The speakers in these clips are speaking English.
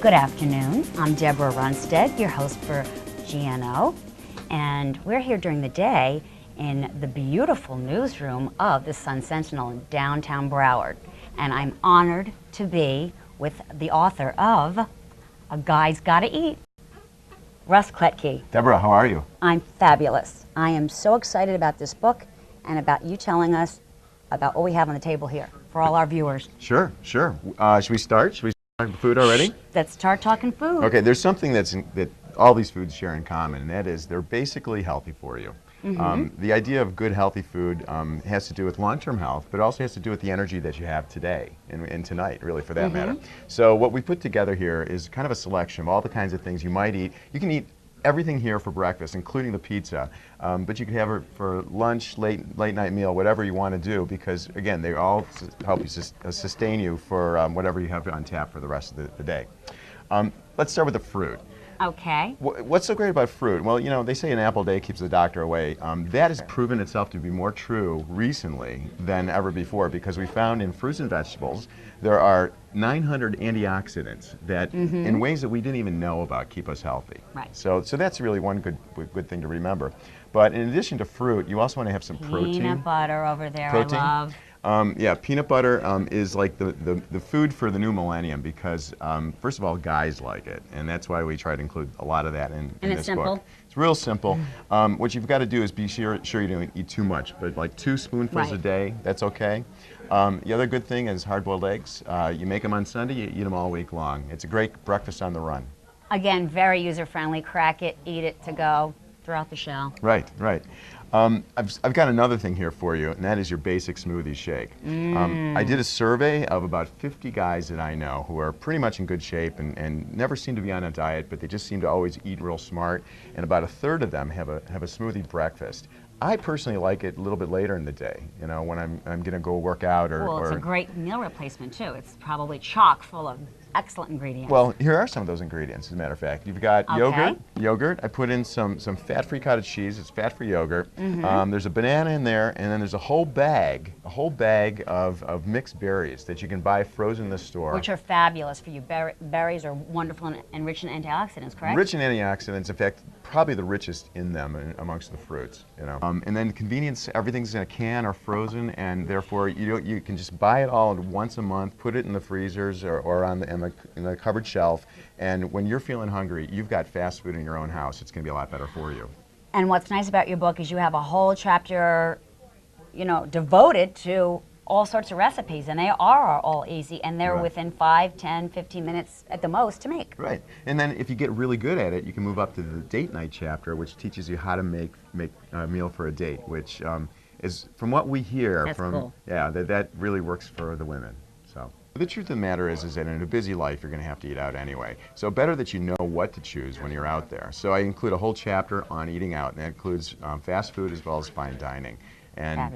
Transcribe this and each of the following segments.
Good afternoon. I'm Deborah Runstead, your host for GNO, and we're here during the day in the beautiful newsroom of the Sun Sentinel in downtown Broward. And I'm honored to be with the author of A Guy's Gotta Eat, Russ Kletke. Deborah, how are you? I'm fabulous. I am so excited about this book and about you telling us about what we have on the table here for all our viewers. Sure. Should we start? Should we start with food already? Let's start talking food. Okay, there's something that all these foods share in common, and that is they're basically healthy for you. The idea of good, healthy food has to do with long-term health, but also has to do with the energy that you have today and tonight, really, for that matter. So what we put together here is kind of a selection of all the kinds of things you might eat. You can eat everything here for breakfast, including the pizza, but you could have it for lunch, late night meal, whatever you want to do, because again, they all help you sustain you for whatever you have on tap for the rest of the day. Let's start with the fruit. Okay. What's so great about fruit? Well, you know, they say an apple a day keeps the doctor away. That has proven itself to be more true recently than ever before, because we found in fruits and vegetables there are 900 antioxidants that, in ways that we didn't even know about, keep us healthy. Right. So that's really one good thing to remember. But in addition to fruit, you also want to have some protein. Peanut butter over there, Protein. I love. Yeah, peanut butter is like the food for the new millennium because, first of all, guys like it, and that's why we try to include a lot of that in this simple. book. It's real simple. What you've got to do is be sure you don't eat too much, but like 2 spoonfuls a day, that's okay. The other good thing is hard-boiled eggs. You make them on Sunday, you eat them all week long. It's a great breakfast on the run. Again, very user-friendly. Crack it, eat it to go, throw out the shell. Right. I've got another thing here for you, and that is your basic smoothie shake. I did a survey of about 50 guys that I know who are pretty much in good shape and never seem to be on a diet, but they just seem to always eat real smart, and about a third of them have a smoothie breakfast. I personally like it a little bit later in the day, you know, when I'm going to go work out or... Well, it's a great meal replacement, too. It's probably chock full of excellent ingredients. Well, here are some of those ingredients, as a matter of fact. You've got yogurt. I put in some fat-free cottage cheese. It's fat-free yogurt. There's a banana in there, and then there's a whole bag of mixed berries that you can buy frozen in the store. Which are fabulous for you. Berries are wonderful and rich in antioxidants, correct? Rich in antioxidants. In fact, probably the richest in them amongst the fruits, you know. And then convenience, everything's in a can or frozen, and therefore you can just buy it all once a month, put it in the freezers or in the cupboard shelf, and when you're feeling hungry, you've got fast food in your own house. It's going to be a lot better for you. And what's nice about your book is you have a whole chapter, you know, devoted to all sorts of recipes, and they are all easy, and they're within 5, 10, 15 minutes at the most to make. Right. And then if you get really good at it, you can move up to the date night chapter, which teaches you how to make a meal for a date, which is, from what we hear, that really works for the women. So the truth of the matter is that in a busy life, you're going to have to eat out anyway. So better that you know what to choose when you're out there. So I include a whole chapter on eating out, and that includes fast food as well as fine dining. And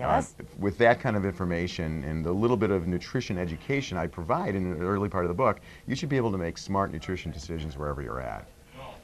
with that kind of information and the little bit of nutrition education I provide in the early part of the book, you should be able to make smart nutrition decisions wherever you're at.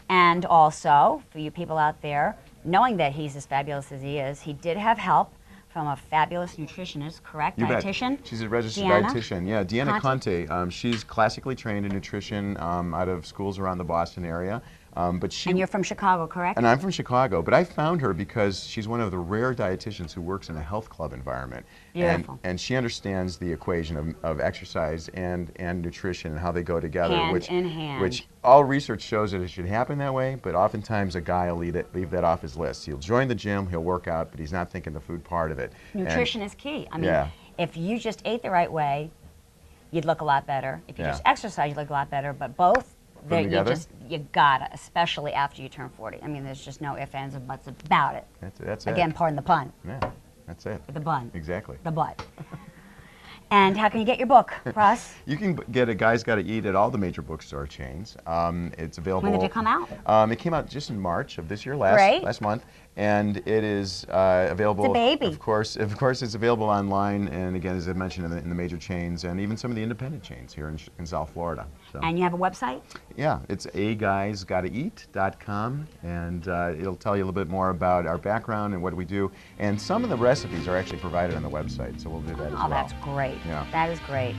And also, for you people out there, knowing that he's as fabulous as he is, he did have help from a fabulous nutritionist, correct? Dietitian? She's a registered dietitian. Yeah, Deanna Conte. She's classically trained in nutrition out of schools around the Boston area. And you're from Chicago, correct? And I'm from Chicago, but I found her because she's one of the rare dietitians who works in a health club environment. Beautiful. And she understands the equation of exercise and nutrition and how they go together. Hand in hand. Which all research shows that it should happen that way, but oftentimes a guy will leave that off his list. He'll join the gym, he'll work out, but he's not thinking the food part of it. Nutrition is key. I mean, if you just ate the right way, you'd look a lot better. If you just exercise, you'd look a lot better, but both, you gotta, especially after you turn 40. I mean, there's just no ifs, ands, or buts about it. That's it. Again, pardon the pun. Yeah, that's it. The bun. Exactly. The butt. And how can you get your book, Russ? You can get A Guy's Gotta Eat at all the major bookstore chains. It's available. When did it come out? It came out just in March of this year, last month, and it is available. It's a baby. Of course, it's available online, and again, as I mentioned, in the major chains, and even some of the independent chains here in South Florida. So. And you have a website? Yeah, it's agaguysgottaeat.com, and it'll tell you a little bit more about our background and what we do. And some of the recipes are actually provided on the website, so we'll do that as well. Oh, that's great. Yeah. That is great.